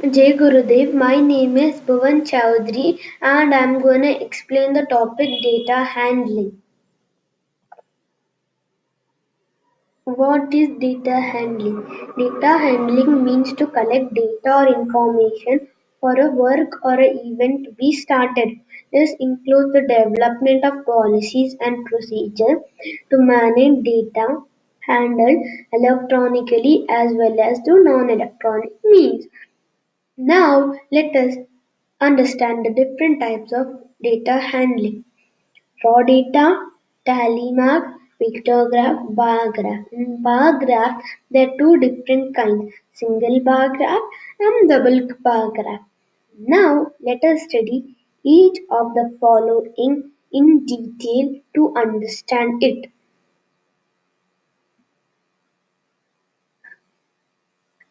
Jai Gurudev, my name is Bhuvan Chowdhury and I'm going to explain the topic data handling. What is data handling? Data handling means to collect data or information for a work or an event to be started. This includes the development of policies and procedures to manage data handled electronically as well as through non-electronic means. Now let us understand the different types of data handling. Raw data, tally mark, pictograph, bar graph. In bar graph, there are two different kinds, single bar graph and double bar graph. Now let us study each of the following in detail to understand it.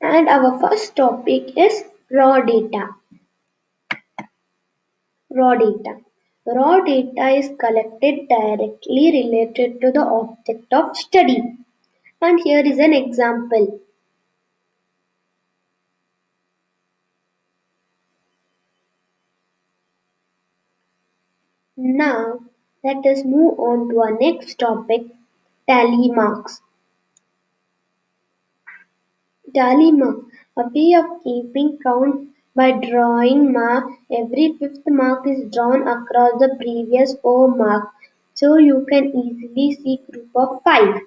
And our first topic is raw data. Raw data. Raw data is collected directly related to the object of study. And here is an example. Now, let us move on to our next topic, tally marks. Tally mark, a way of keeping count by drawing mark. Every fifth mark is drawn across the previous four marks, so you can easily see group of five.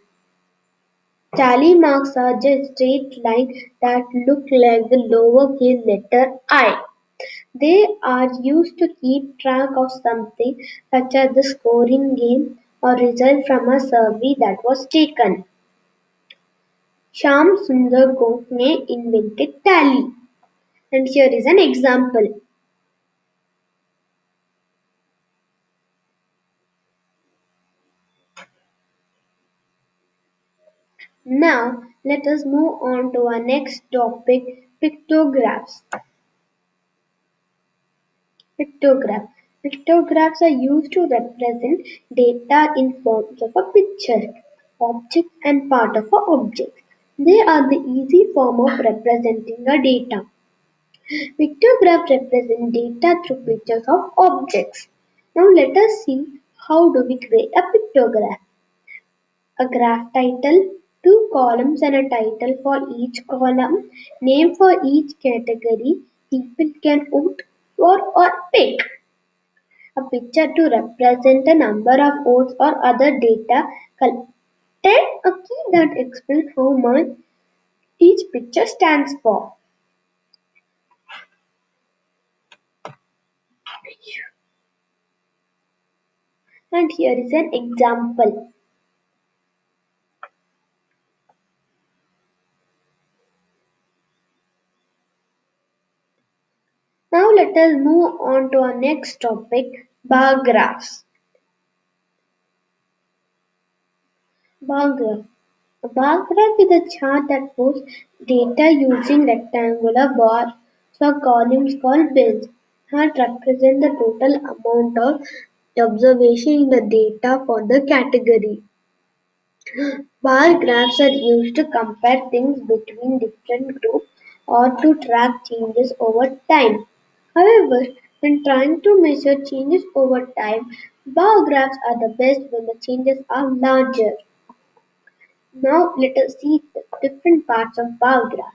Tally marks are just straight lines that look like the lowercase letter I. They are used to keep track of something such as the scoring game or result from a survey that was taken. Shyam Sundar Gokhale invented tally. And here is an example. Now let us move on to our next topic, pictographs. Pictograph. Pictographs are used to represent data in forms of a picture, object and part of a object. They are the easy form of representing a data. Pictographs represent data through pictures of objects. Now let us see how do we create a pictograph. A graph title, two columns and a title for each column, name for each category. People can vote for or pick. A picture to represent a number of votes or other data collected. A key that explains how much each picture stands for. And here is an example. Now let us move on to our next topic, bar graphs. Bar graph. A bar graph is a chart that shows data using rectangular bars or columns called bins that represent the total amount of observation in the data for the category. Bar graphs are used to compare things between different groups or to track changes over time. However, when trying to measure changes over time, bar graphs are the best when the changes are larger. Now let us see the different parts of bar graph.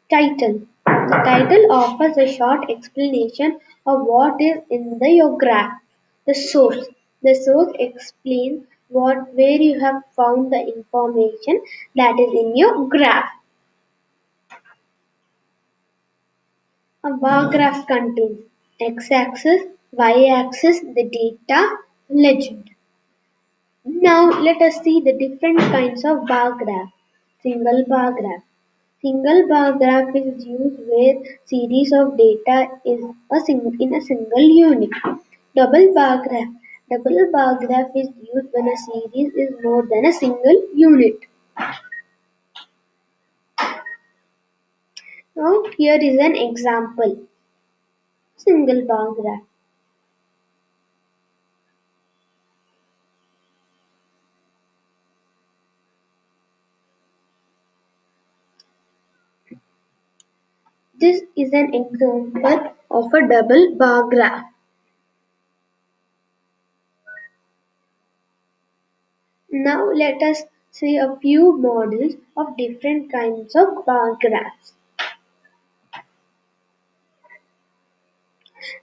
Title. The title offers a short explanation of what is in your graph. The source. The source explains where you have found the information that is in your graph. A bar graph contains x-axis, y-axis, the data, legend. Now let us see the different kinds of bar graph. Single bar graph. Single bar graph is used where series of data is in a single unit. Double bar graph. Double bar graph is used when a series is more than a single unit. Now here is an example. Single bar graph. This is an example of a double bar graph. Now let us see a few models of different kinds of bar graphs.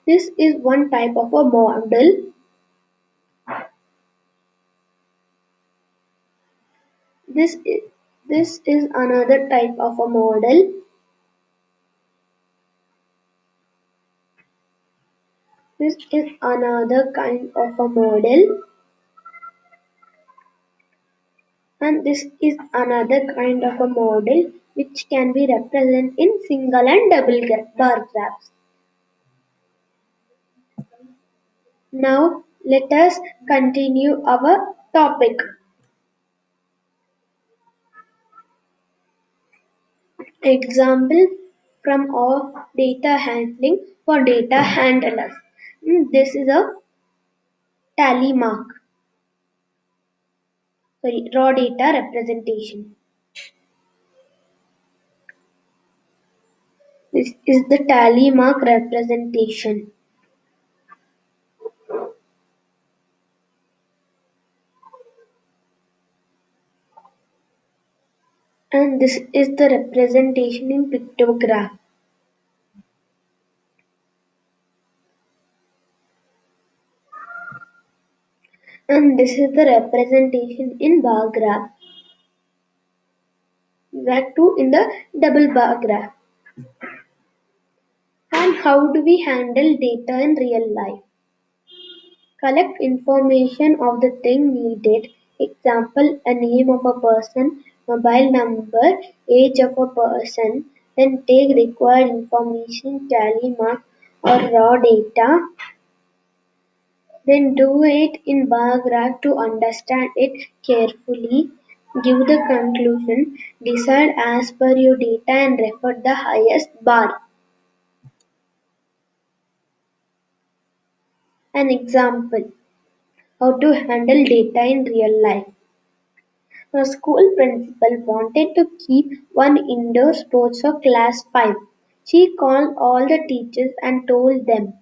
This is one type of a model. This is, this is another type of a model. This is another kind of a model. And this is another kind of a model which can be represented in single and double bar graphs. Now let us continue our topic. Example from our data handling for data handlers. This is a tally mark, raw data representation. This is the tally mark representation. And this is the representation in pictograph. And this is the representation in bar graph. That too in the double bar graph. And how do we handle data in real life? Collect information of the thing needed. Example, a name of a person, mobile number, age of a person. Then take required information, tally mark or raw data. Then do it in bar graph to understand it carefully. Give the conclusion. Decide as per your data and refer the highest bar. An example. How to handle data in real life. A school principal wanted to keep one indoor sports for class 5. She called all the teachers and told them.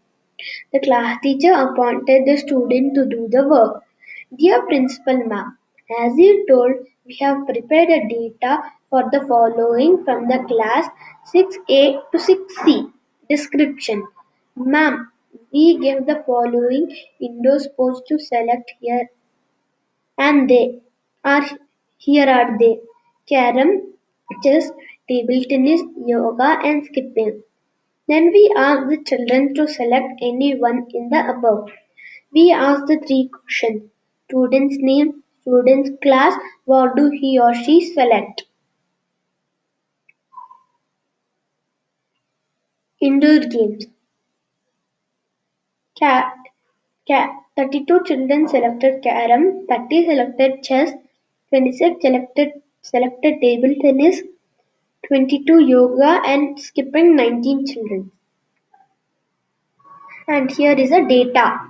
The class teacher appointed the student to do the work. Dear Principal Ma'am, as you told, we have prepared a data for the following from the class 6A to 6C. Description. Ma'am, we gave the following indoor sports to select here and they are here are they: carom, chess, table tennis, yoga and skipping. Then we ask the children to select any one in the above. We ask the three questions: student's name, student's class, what do he or she select? Indoor games. Ca- 32 children selected carom, 30 selected chess, 26 selected table tennis, 22 yoga and skipping 19 children. And here is a data.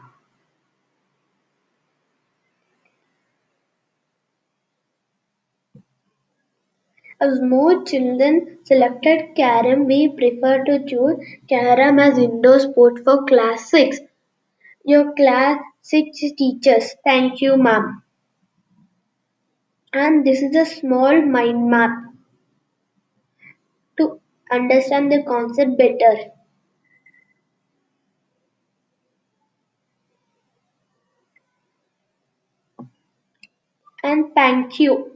As more children selected carom, we prefer to choose carom as indoor sport for class 6. Your class 6 teachers. Thank you, ma'am. And this is a small mind map to understand the concept better. And thank you.